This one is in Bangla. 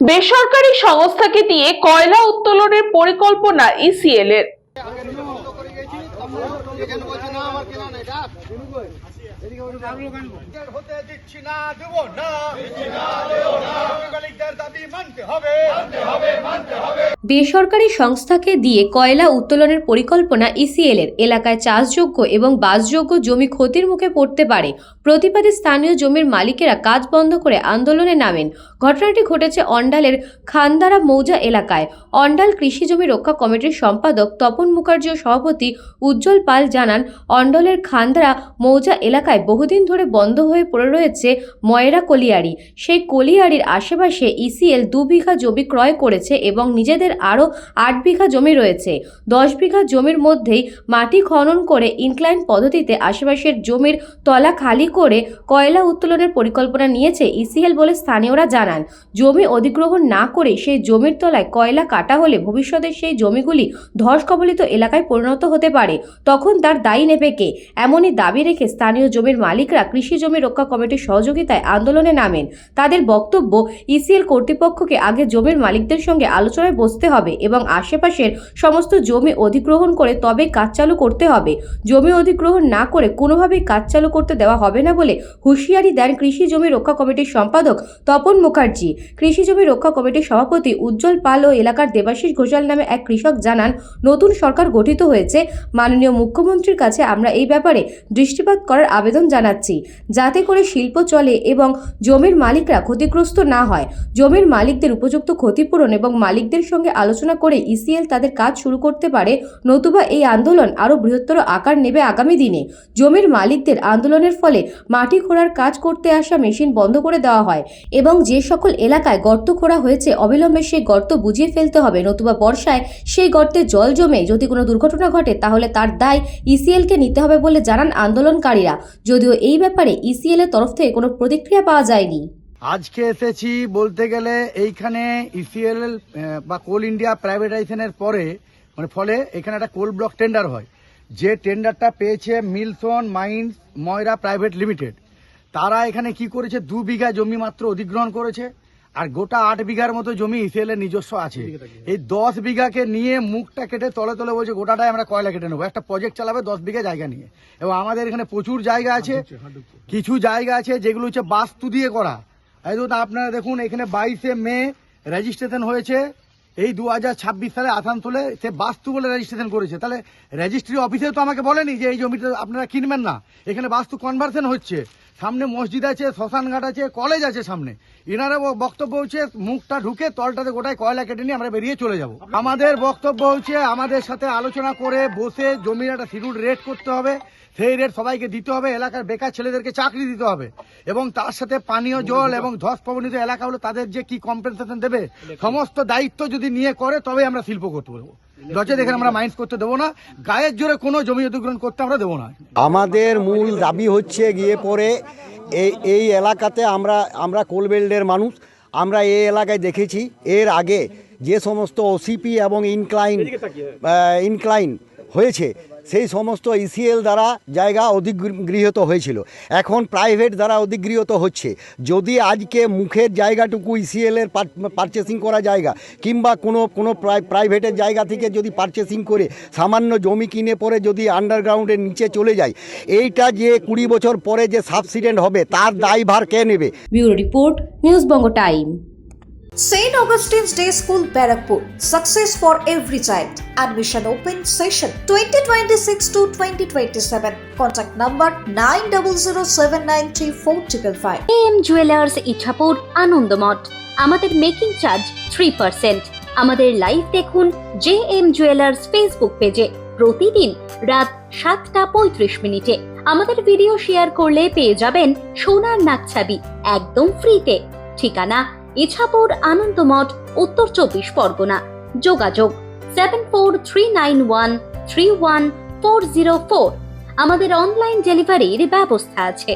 বেসরকারি সংস্থাকে দিয়ে কয়লা উত্তোলনের পরিকল্পনা ইসিএল এর। বেসরকারি সংস্থাকে দিয়ে কয়লা উত্তোলনের পরিকল্পনা ইসিএল এর। এলাকায় চাষযোগ্য এবং বাসযোগ্য জমি ক্ষতির মুখে পড়তে পারে প্রতিবাদী স্থানীয় জমির মালিকেরা কাজ বন্ধ করে আন্দোলনে নামেন। ঘটনাটি ঘটেছে অন্ডালের খান্দারা মৌজা এলাকায়। অন্ডাল কৃষি জমি রক্ষা কমিটির সম্পাদক তপন মুখার্জি ও সভাপতি উজ্জ্বল পাল জানান, অন্ডলের খান্দারা মৌজা এলাকায় বহুদিন ধরে বন্ধ হয়ে পড়ে রয়েছে ময়রা কলিয়ারি। সেই কলিয়ারির আশেপাশে ইসিএল 2 বিঘা জমি ক্রয় করেছে এবং নিজেদের আরও 8 বিঘা জমি রয়েছে। 10 বিঘা জমির মধ্যেই মাটি খনন করে ইনক্লাইন পদ্ধতিতে আশেপাশের জমির তলা খালি করে কয়লা উত্তোলনের পরিকল্পনা নিয়েছে ইসিএল বলে স্থানীয়রা জানান। জমি অধিগ্রহণ না করে সেই জমির তলায় কয়লা কাটা হলে ভবিষ্যতে সেই জমিগুলি ধস কবলিত এলাকায় পরিণত হতে পারে, তখন তার দায়ী নেবে কে? এমনই দাবি রেখে স্থানীয় জমির মালিকরা কৃষি জমি রক্ষা কমিটির সহযোগিতায় আন্দোলনে নামেন। তাদের বক্তব্য, ইসিএল কর্তৃপক্ষকে আগে জমির মালিকদের সঙ্গে আলোচনায় বসতে হবে এবং আশেপাশের সমস্ত জমি অধিগ্রহণ করে তবে কাজ চালু করতে হবে। জমি অধিগ্রহণ না করে কোনোভাবেই কাজ চালু করতে দেওয়া হবে না বলে হুঁশিয়ারি দেন কৃষি জমি রক্ষা কমিটির সম্পাদক তপন মুখার্জি। কৃষি জমি রক্ষা কমিটির সভাপতি উজ্জ্বল পাল ও এলাকার দেবাশিস ঘোষাল নামে এক কৃষক জানান, নতুন সরকার গঠিত হয়েছে। মাননীয় মুখ্যমন্ত্রীর কাছে আমরা এই ব্যাপারে দৃষ্টিপাত করার আবেদন জানাচ্ছি, যাতে করে শিল্প চলে এবং জমির মালিকরা ক্ষতিগ্রস্ত না হয়। জমির মালিকদের উপযুক্ত ক্ষতিপূরণ এবং মালিকদের সঙ্গে আলোচনা করে ইসিএল তাদের কাজ শুরু করতে পারে, নতুবা এই আন্দোলন আরও বৃহত্তর আকার নেবে আগামী দিনে। জমির মালিকদের আন্দোলনের ফলে মাটি খোঁড়ার কাজ করতে আসা মেশিন বন্ধ করে দেওয়া হয় এবং যে সকল এলাকায় গর্ত খোঁড়া হয়েছে অবিলম্বে সেই গর্ত বুঝিয়ে ফেলতে হবে, নতুবা বর্ষায় সেই গর্তে জল জমে যদি কোনো দুর্ঘটনা ঘটে তাহলে তার দায় ইসিএলকে নিতে হবে বলে জানান আন্দোলনকারীরা। যদিও এই ব্যাপারে ইসিএল এর তরফ থেকে কোনো প্রতিক্রিয়া পাওয়া যায়নি। আজকে এসেছি বলতে গেলে এইখানে ইসিএল বা কোল ইন্ডিয়া প্রাইভেটাইজেশনের পরে ফলে এখানে একটা কোল ব্লক টেন্ডার হয়। যে টেন্ডারটা পেয়েছে মিলসন মাইন্স ময়রা প্রাইভেট লিমিটেড, তারা এখানে কি করেছে, 2 বিঘা জমি মাত্র অধিগ্রহণ করেছে আর গোটা 8 বিঘার মতো জমি ইসিএল এর নিজস্ব আছে। এই 10 বিঘাকে নিয়ে মুখটা কেটে তলে তলে বলছে গোটাটাই আমরা কয়লা কেটে নেবো, একটা প্রজেক্ট চালাবে 10 বিঘা জায়গা নিয়ে। এবং আমাদের এখানে প্রচুর জায়গা আছে, কিছু জায়গা আছে যেগুলো হচ্ছে বাস্তু দিয়ে করা। আপনারা দেখুন, এখানে 22শে মে রেজিস্ট্রেশন হয়েছে, এই 2026 সালে আসানসোলে সে বাস্তু বলে রেজিস্ট্রেশন করেছে। তাহলে রেজিস্ট্রি অফিসেও তো আমাকে বলেনি যে এই জমিটা আপনারা কিনবেন না, এখানে বাস্তু কনভার্সন হচ্ছে। সামনে মসজিদ আছে, শ্মশানঘাট আছে, কলেজ আছে সামনে। এনারা বক্তব্য হচ্ছে মুখটা ঢুকে তলটাতে গোটায় কয়লা কেটে নিয়ে আমরা বেরিয়ে চলে যাব। আমাদের বক্তব্য হচ্ছে আমাদের সাথে আলোচনা করে বসে জমির একটা শিডিউল রেট করতে হবে, সেই রেট সবাইকে দিতে হবে, এলাকার বেকার ছেলেদেরকে চাকরি দিতে হবে এবং তার সাথে পানীয় জল এবং ধস প্রবণিত এলাকা হলো তাদের যে কি কম্পেনসেশন দেবে সমস্ত দায়িত্ব যদি নিয়ে করে তবে আমরা শিল্প করতে পারবো। দেখেন আমরা মাইন্স করতে দেবো না, গায়ের জোরে কোনো জমি অধিগ্রহণ করতে আমরা দেবো না। আমাদের মূল দাবি হচ্ছে গিয়ে পরে এই এলাকাতে আমরা কোলবেল্টের মানুষ, আমরা এই এলাকায় দেখেছি এর আগে যে সমস্ত ওসিপি এবং ইনক্লাইন হয়েছে সেই সমস্ত ইসিএল দ্বারা জায়গা অধিগৃহীত হয়েছিল, এখন প্রাইভেট দ্বারা অধিগৃহীত হচ্ছে। যদি আজকে মুখের জায়গাটুকু ইসিএলের পারচেসিং করা জায়গা কিংবা কোনো প্রাইভেটের জায়গা থেকে যদি পারচেসিং করে সামান্য জমি কিনে পরে যদি আন্ডারগ্রাউন্ডের নিচে চলে যায়, এইটা যে 20 বছর পরে যে সাবসিডেন্ট হবে তার দায়ভার কে নেবে? Bureau report, news Banga time. St. Augustine's Day School, Barakpur. Success for every child. Admission open session 2026 to 2027. Contact number 9007934555. AM Jewelers Ichhapur Anandamath. আমাদের মেকিং চার্জ 3%। আমাদের লাইভ দেখুন JM Jewelers ফেসবুক পেজে প্রতিদিন রাত 7:35 আমাদের ভিডিও শেয়ার করলে পেয়ে যাবেন সোনার নাকছাবি একদম ফ্রিতে। ঠিকানা ইছাপুর আনন্দমঠ, উত্তর 24 পরগনা। যোগাযোগ 7439131404। আমাদের অনলাইন ডেলিভারির ব্যবস্থা আছে।